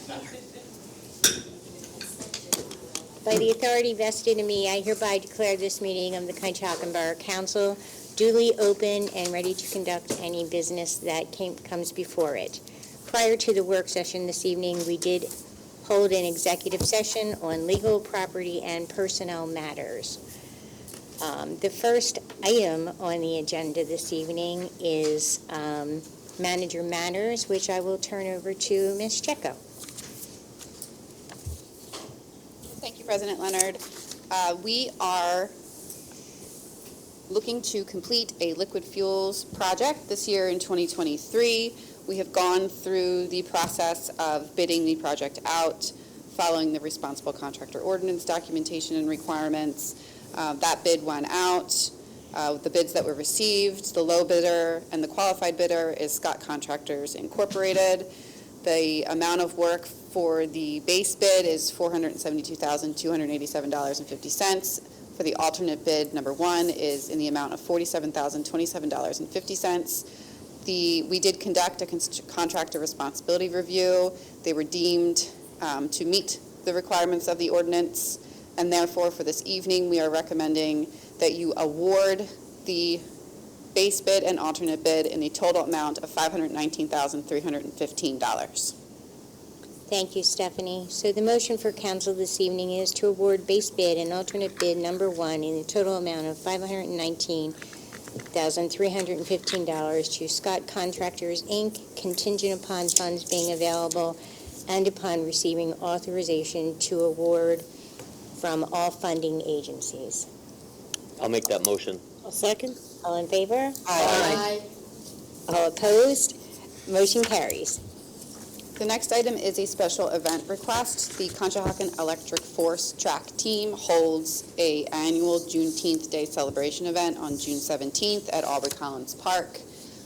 By the authority vested in me, I hereby declare this meeting of the Conshohocken Borough Council duly open and ready to conduct any business that comes before it. Prior to the work session this evening, we did hold an executive session on legal, property, and personnel matters. The first item on the agenda this evening is manager matters, which I will turn over to Ms. Checco. Thank you, President Leonard. We are looking to complete a liquid fuels project this year in 2023. We have gone through the process of bidding the project out, following the responsible contractor ordinance documentation and requirements. That bid went out. The bids that were received, the low bidder and the qualified bidder is Scott Contractors Incorporated. The amount of work for the base bid is $472,287.50. For the alternate bid, number one, is in the amount of $47,027.50. We did conduct a contractor responsibility review. They were deemed to meet the requirements of the ordinance, and therefore for this evening we are recommending that you award the base bid and alternate bid in a total amount of $519,315. Thank you, Stephanie. So the motion for council this evening is to award base bid and alternate bid number one in the total amount of $519,315 to Scott Contractors, Inc., contingent upon funds being available and upon receiving authorization to award from all funding agencies. I'll make that motion. A second. All in favor? Aye. All opposed? Motion carries. The next item is a special event request. The Conshohocken Electric Force Track Team holds an annual Juneteenth Day celebration event on June 17th at Aubrey Collins Park.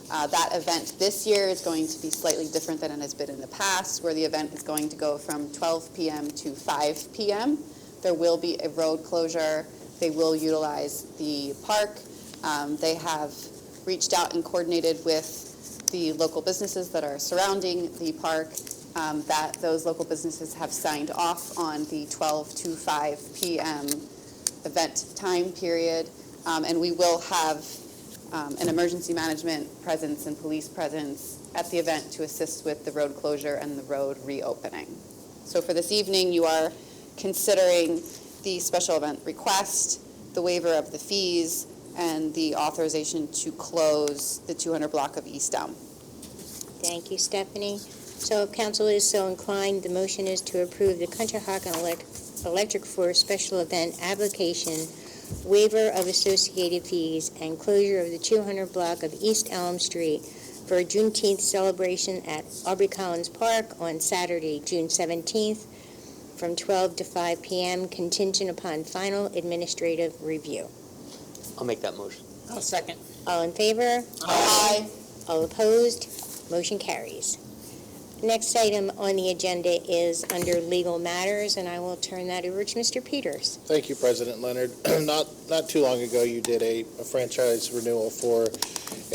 That event this year is going to be slightly different than it has been in the past, where the event is going to go from 12 p.m. to 5 p.m. There will be a road closure. They will utilize the park. They have reached out and coordinated with the local businesses that are surrounding the park, that those local businesses have signed off on the 12 to 5 p.m. event time period, and we will have an emergency management presence and police presence at the event to assist with the road closure and the road reopening. So for this evening, you are considering the special event request, the waiver of the fees, and the authorization to close the 200 block of East Elm. Thank you, Stephanie. So if council is so inclined, the motion is to approve the Conshohocken Electric Force special event application, waiver of associated fees, and closure of the 200 block of East Elm Street for a Juneteenth celebration at Aubrey Collins Park on Saturday, June 17th from 12 to 5 p.m., contingent upon final administrative review. I'll make that motion. I'll second. All in favor? Aye. All opposed? Motion carries. Next item on the agenda is under legal matters, and I will turn that over to Mr. Peters. Thank you, President Leonard. Not too long ago, you did a franchise renewal for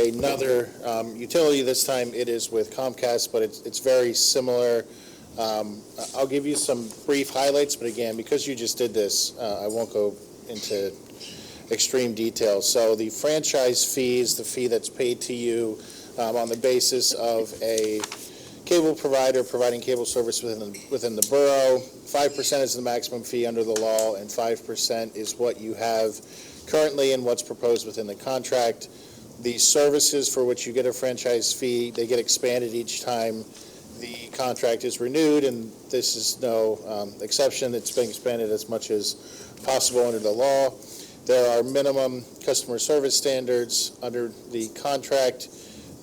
another utility. This time it is with Comcast, but it's very similar. I'll give you some brief highlights, but again, because you just did this, I won't go into extreme detail. So the franchise fees, the fee that's paid to you on the basis of a cable provider providing cable service within the borough, 5% is the maximum fee under the law, and 5% is what you have currently and what's proposed within the contract. The services for which you get a franchise fee, they get expanded each time the contract is renewed, and this is no exception. It's being expanded as much as possible under the law. There are minimum customer service standards under the contract.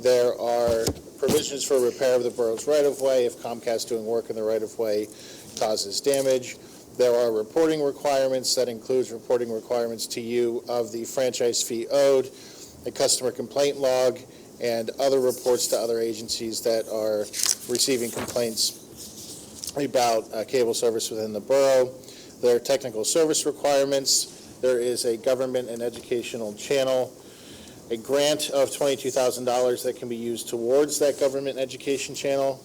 There are provisions for repair of the borough's right-of-way if Comcast doing work in the right-of-way causes damage. There are reporting requirements. That includes reporting requirements to you of the franchise fee owed, a customer complaint log, and other reports to other agencies that are receiving complaints about cable service within the borough. There are technical service requirements. There is a government and educational channel, a grant of $22,000 that can be used towards that government education channel.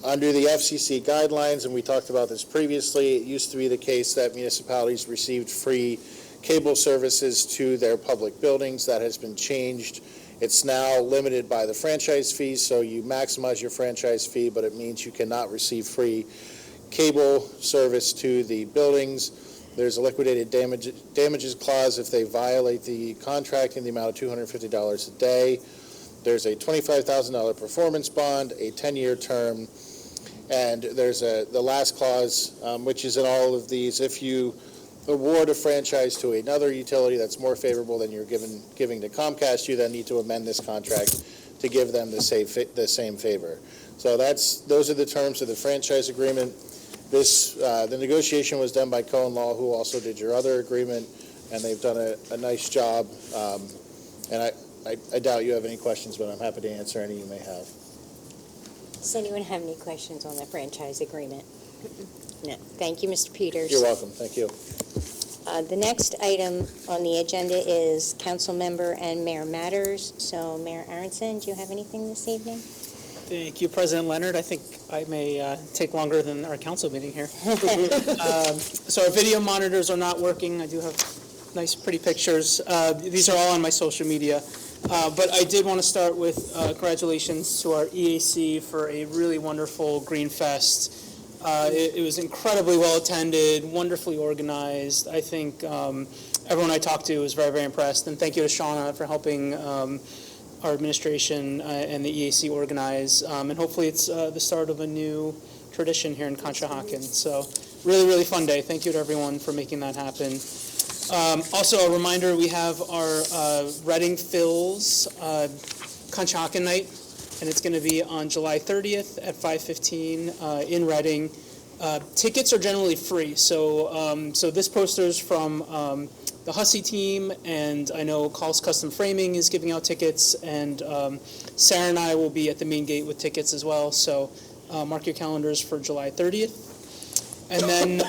Under the FCC guidelines, and we talked about this previously, it used to be the case that municipalities received free cable services to their public buildings. That has been changed. It's now limited by the franchise fees, so you maximize your franchise fee, but it means you cannot receive free cable service to the buildings. There's a liquidated damages clause if they violate the contract in the amount of $250 a day. There's a $25,000 performance bond, a 10-year term, and there's the last clause, which is in all of these. If you award a franchise to another utility that's more favorable than you're giving to Comcast, you then need to amend this contract to give them the same favor. So those are the terms of the franchise agreement. The negotiation was done by Cohen Law, who also did your other agreement, and they've done a nice job. And I doubt you have any questions, but I'm happy to answer any you may have. Does anyone have any questions on the franchise agreement? No. Thank you, Mr. Peters. You're welcome. Thank you. The next item on the agenda is council member and mayor matters. So, Mayor Aronson, do you have anything this evening? Thank you, President Leonard. I think I may take longer than our council meeting here. So our video monitors are not working. I do have nice, pretty pictures. These are all on my social media. But I did want to start with congratulations to our EAC for a really wonderful Green Fest. It was incredibly well attended, wonderfully organized. I think everyone I talked to was very, very impressed. And thank you to Shauna for helping our administration and the EAC organize. And hopefully it's the start of a new tradition here in Conshohocken. So really, really fun day. Thank you to everyone for making that happen. Also, a reminder, we have our Reading Phil's Conshohocken night, and it's going to be on July 30th at 5:15 in Reading. Tickets are generally free, so this poster is from the Hussey team, and I know Call's Custom Framing is giving out tickets, and Sarah and I will be at the main gate with tickets as well, so mark your calendars for July 30th. And then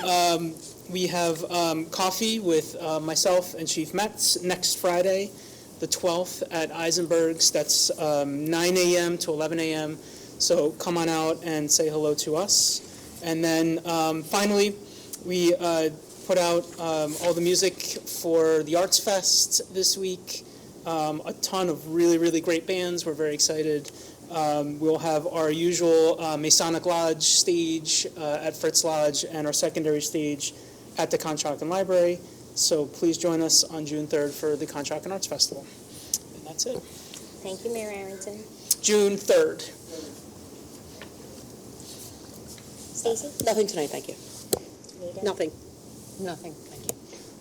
we have coffee with myself and Chief Metz next Friday, the 12th at Eisenberg's. That's 9 a.m. to 11 a.m. So come on out and say hello to us. And then finally, we put out all the music for the Arts Fest this week. A ton of really, really great bands. We're very excited. We'll have our usual Masonic Lodge stage at Fritz Lodge and our secondary stage at the Conshohocken Library. So please join us on June 3rd for the Conshohocken Arts Festival. And that's it. Thank you, Mayor Aronson. June 3rd. Stacy? Nothing tonight, thank you. Rita? Nothing. Nothing. Thank you.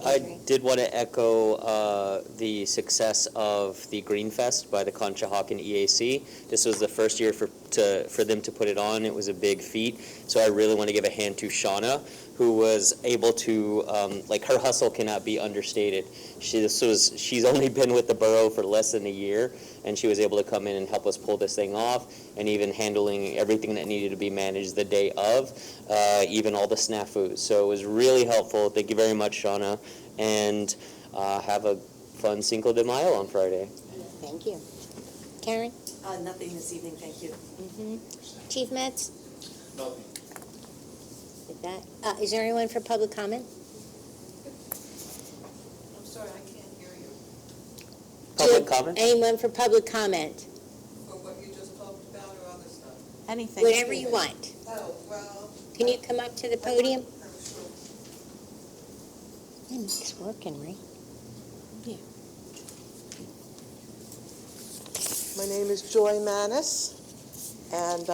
I did want to echo the success of the Green Fest by the Conshohocken EAC. This was the first year for them to put it on. It was a big feat. So I really want to give a hand to Shauna, who was able to, her hustle cannot be understated. She's only been with the borough for less than a year, and she was able to come in and help us pull this thing off, and even handling everything that needed to be managed the day of, even all the snafus. So it was really helpful. Thank you very much, Shauna, and have a fun Cinco de Mayo on Friday. Thank you. Karen? Nothing this evening, thank you. Mm-hmm. Chief Metz? Nothing. With that, is there anyone for public comment? I'm sorry, I can't hear you. Public comment? Anyone for public comment? For what you just talked about or other stuff? Anything. Whatever you want. Oh, well. Can you come up to the podium? Sure. It's working, right? My name is Joy Manis, and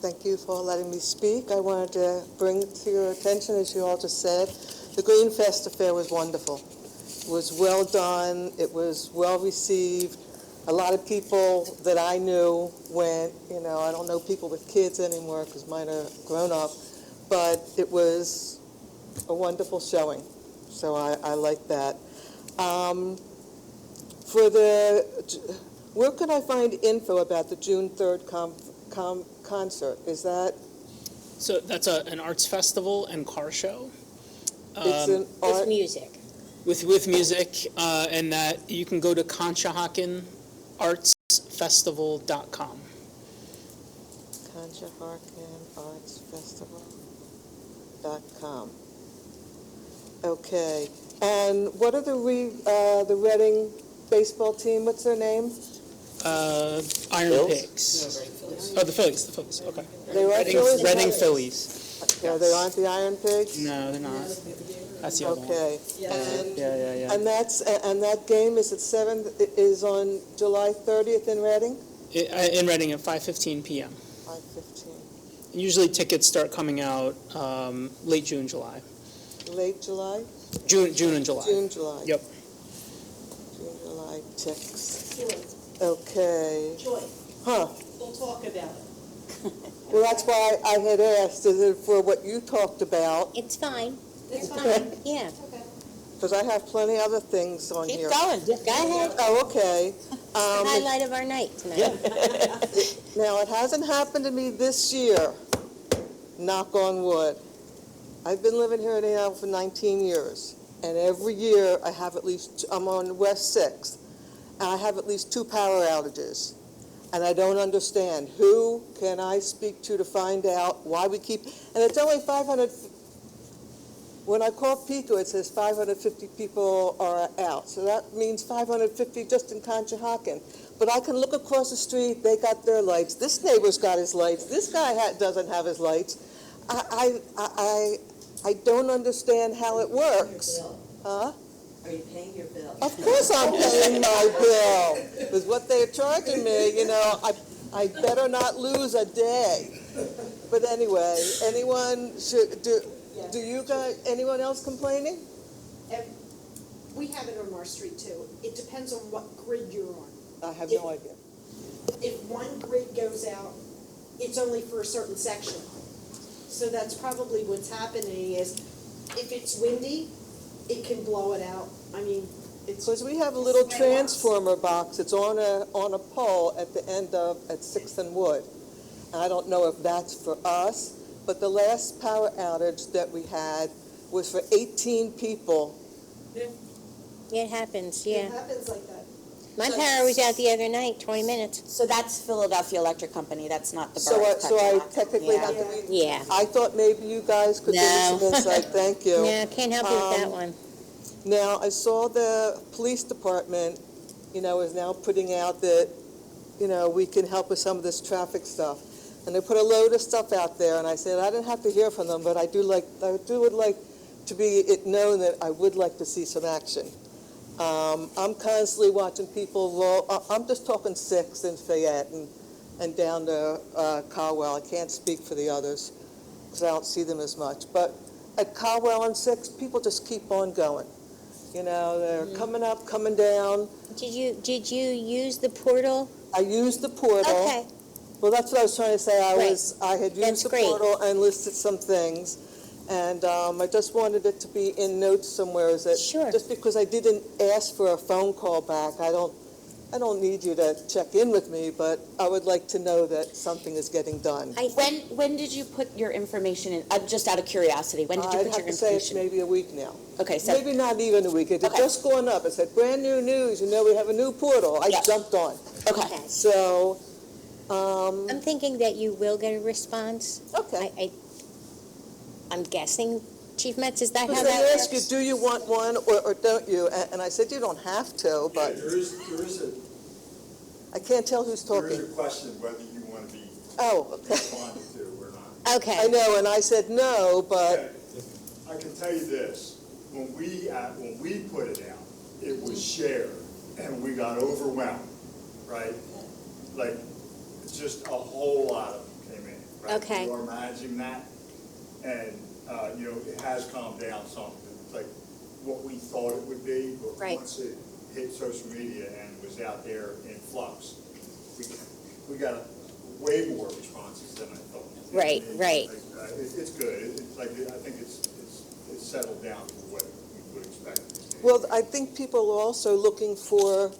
thank you for letting me speak. I wanted to bring to your attention, as you all just said, the Green Fest affair was wonderful. It was well done. It was well received. A lot of people that I knew went, I don't know people with kids anymore because mine are grown up, but it was a wonderful showing. So I like that. Where could I find info about the June 3rd concert? Is that? So that's an arts festival and car show. It's an With art. music. With music, and that you can go to ConshahockenArtsFestival.com. ConshohockenArtsFestival.com. Okay, and what are the Reading baseball team, what's their name? Iron Phils? Pigs. Oh, the Phillies, okay. They are Phillies? Reading Phillies. No, they aren't the Iron Pigs? No, they're not. That's the other one. Okay, and, Yeah. and that game is is on July 30th in Reading? In Reading at 5:15 p.m. 5:15. Usually tickets start coming out late June, July. Late July? June and July. June, July. Yep. June, July, ticks. Okay. Joy, Huh. we'll talk about it. Well, that's why I had asked, is it for what you talked about? It's fine. It's You're fine. Yeah. Because I have plenty other things on here. Go ahead. Oh, okay. Highlight of our night tonight. Now, it hasn't happened to me this year, knock on wood. I've been living here now for 19 years, and every year I'm on West 6th, and I have at least 2 power outages. And I don't understand. Who can I speak to find out why we keep, and it's only 500, when I call PICO, it says 550 people are out. So that means 550 just in Conshohocken. But I can look across the street, they got their lights. This neighbor's got his lights. This guy doesn't have his lights. I don't understand how it works. Huh? Are you paying your bill? Of course I'm paying my bill. Because what they're charging me, I better not lose a day. But anyway, anyone anyone else complaining? We have it on our street too. It depends on what grid you're on. I have no idea. If one grid goes out, it's only for a certain section. So that's probably what's happening is if it's windy, it can blow it out. I mean, it's. Because we have a little transformer box. It's on a pole at the end at 6th and Wood. And I don't know if that's for us, but the last power outage that we had was for 18 people. It happens, It yeah. happens like that. My power was out the other night, 20 minutes. So that's Philadelphia Electric Company, that's not the So borough. I technically have to be. Yeah. I thought maybe you guys could give me some No. insight. Thank you. No, can't help you with that one. Now, I saw the police department, is now putting out that, we can help with some of this traffic stuff. And they put a load of stuff out there, and I said, I didn't have to hear from them, but I would like to be it known that I would like to see some action. I'm constantly watching people I'm just talking 6th and Fayette and down to Caldwell. I can't speak for the others because I don't see them as much. But at Caldwell and 6th, people just keep on going. They're coming up, coming down. Did you use the portal? I used the portal. Okay. Well, that's what I was trying to say. I had That's used the great. portal and listed some things. And I just wanted it to be in notes somewhere. Sure. Just because I didn't ask for a phone call back, I don't need you to check in with me, but I would like to know that something is getting done. When did you put your information in, just out of curiosity, when did you I'd put have your to say it's information? maybe a week now. Okay, so, Maybe not even a week. It had Okay. just gone up. It said, brand new news, we have a new portal. I Yeah. jumped on. okay. So, I'm thinking that you will get a response. okay. I'm guessing, Chief Metz, is that how Because that they works? ask you, do you want one or don't you? And I said, you don't have to, but There is I can't tell who's a talking. question whether you want to be Oh, okay. responded to or not. Okay. I know, and I said no, but Okay. I can tell you this, when we put it out, it was shared, and we got overwhelmed, right? Like, just a whole lot of them came in, right? Okay. We are managing that, and, it has calmed down some, like, what we thought it would be, but Right. once it hit social media and was out there in flux, we got way more responses than I thought. Right, right. It's good. I think it's settled down to what we would expect. well, I think people are also looking for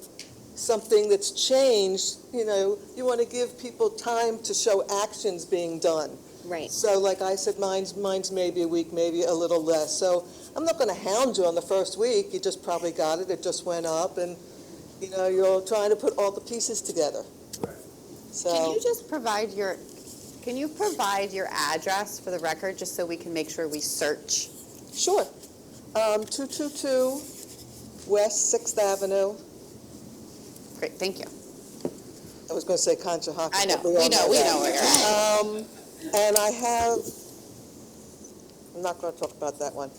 something that's changed. You want to give people time to show actions being done. Right. So like I said, mine's maybe a week, maybe a little less. So I'm not going to hound you on the first week. You just probably got it. It just went up, and you're trying to put all the pieces together. Right. So Can you just provide Can you provide your address for the record, just so we can make sure we search? Sure. 222 West 6th Avenue. Great, thank you. I was going to say Conshohocken. I know, but we all know that. where you're at. And I have, I'm not going to talk about that one.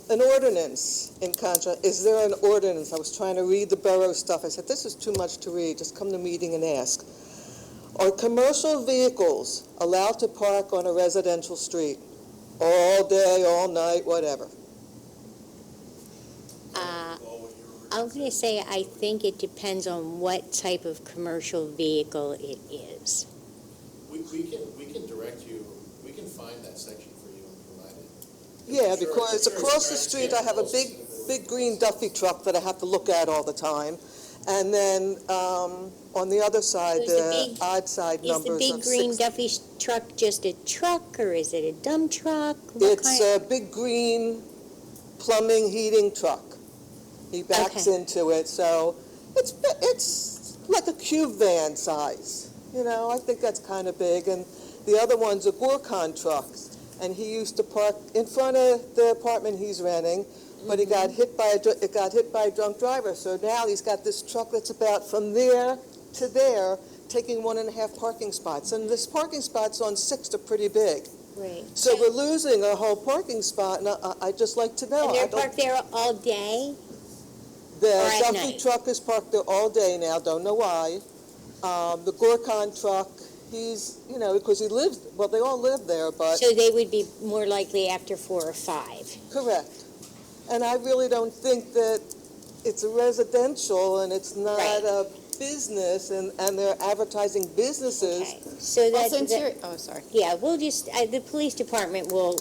An ordinance in Concha. Is there an ordinance? I was trying to read the borough stuff. I said, this is too much to read. Just come to meeting and ask. Are commercial vehicles allowed to park on a residential street all day, all night, whatever? I'm going to say I think it depends on what type of commercial vehicle it is. We can direct you, we can find that section for you and provide it. Yeah, Sure, because sure, across the sure, street, yeah, I have a big green Duffy truck that I have to look at all the time. And then on the other side, So is the the big- odd side Is the numbers big of green 6. Duffy truck just a truck, or is it a dump truck? What It's kind- a big green plumbing heating truck. He backs Okay. into it, so it's like a cube van size. You know, I think that's kind of big. And the other one's a Gorkon truck. And he used to park in front of the apartment he's renting, but it got hit by a drunk driver. So now he's got this truck that's about from there to there, taking 1.5 parking spots. And this parking spots on 6th are pretty big. Right. So we're losing a whole parking spot, and I'd just like to know. And I they're don't- parked there all day? The Or at Duffy night? truck is parked there all day now, don't know why. The Gorkon truck, he's, you know, because he lives, well, they all live there, but, So they would be more likely after 4 or 5? correct. And I really don't think that it's a residential and it's not Right. a business, and they're advertising businesses. Okay, so Well, that, since that- you're, oh, sorry. yeah, we'll just, the police department will,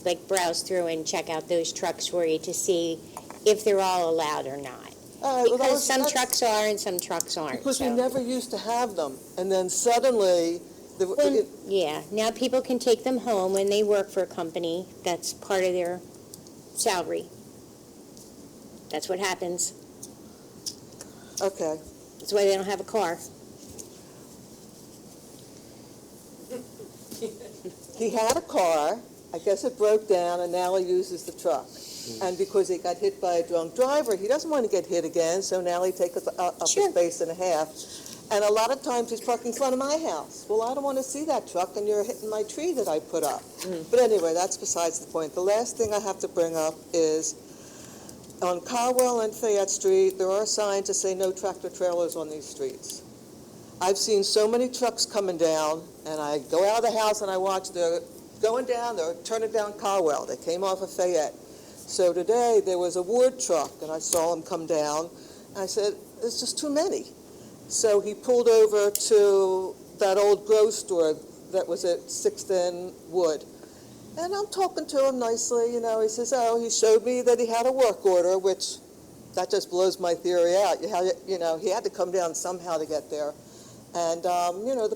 like, browse through and check out those trucks for you to see if they're all allowed or not. All right, well, Because some that's- trucks are and some trucks aren't, Because we so. never used to have them, and then suddenly, Well, yeah, now people can take them home when they work for a company. That's part of their salary. That's what happens. okay. That's why they don't have a car. He had a car, I guess it broke down, and now he uses the truck. And because he got hit by a drunk driver, he doesn't want to get hit again, so now he takes up Sure. a space and a half. And a lot of times he's parking in front of my house. Well, I don't want to see that truck, and you're hitting my tree that I put up. But anyway, that's besides the point. The last thing I have to bring up is on Caldwell and Fayette Street, there are signs that say no tractor trailers on these streets. I've seen so many trucks coming down, and I go out of the house and I watch, they're going down, they're turning down Caldwell. They came off of Fayette. So today, there was a Ward truck, and I saw him come down. I said, there's just too many. So he pulled over to that old grocery store that was at 6th and Wood. And I'm talking to him nicely, you know. He says, oh, he showed me that he had a work order, which that just blows my theory out. You know, he had to come down somehow to get there. And, you know,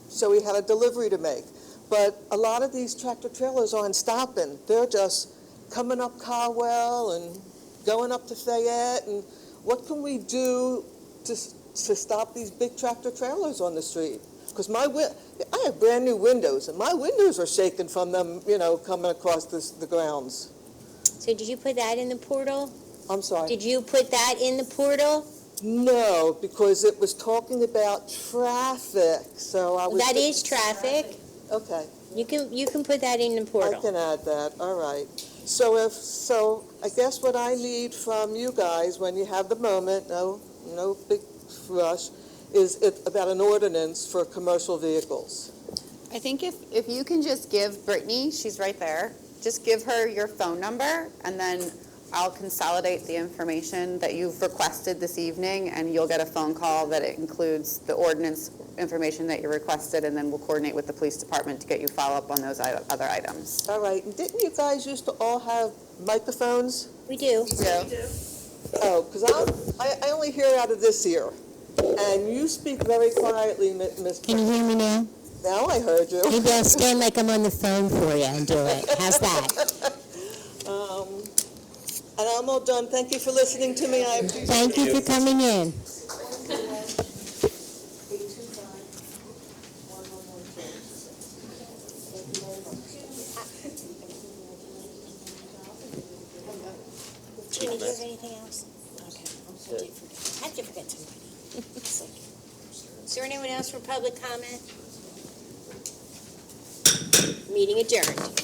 so he had a delivery to make. But a lot of these tractor trailers aren't stopping. They're just coming up Caldwell and going up to Fayette. And what can we do to stop these big tractor trailers on the street? Because I have brand new windows, and my windows are shaking from them, you know, coming across the grounds. So did you put that in the portal? I'm sorry. Did you put that in the portal? No, because it was talking about traffic, so I was... That is traffic. Okay, You can put that in the I portal. can add that, all right. So I guess what I need from you guys, when you have the moment, no big rush, is about an ordinance for commercial vehicles. I think if you can just give Brittany, she's right there, just give her your phone number, and then I'll consolidate the information that you've requested this evening, and you'll get a phone call that it includes the ordinance information that you requested, and then we'll coordinate with the police department to get you follow-up on those other items. All right, and didn't you guys used to all have microphones? We do. Oh, because I only hear out of this ear, and you speak very quietly, Miss. Can you hear me now? Now I heard you. Maybe I'll stand like I'm on the phone for you and do it. How's that? And I'm all done. Thank you for listening to me. I appreciate it. Thank you for coming in. Tina, do you have anything else? Okay. I did forget. I did forget somebody. It's like- Is there anyone else for public comment? Meeting adjourned.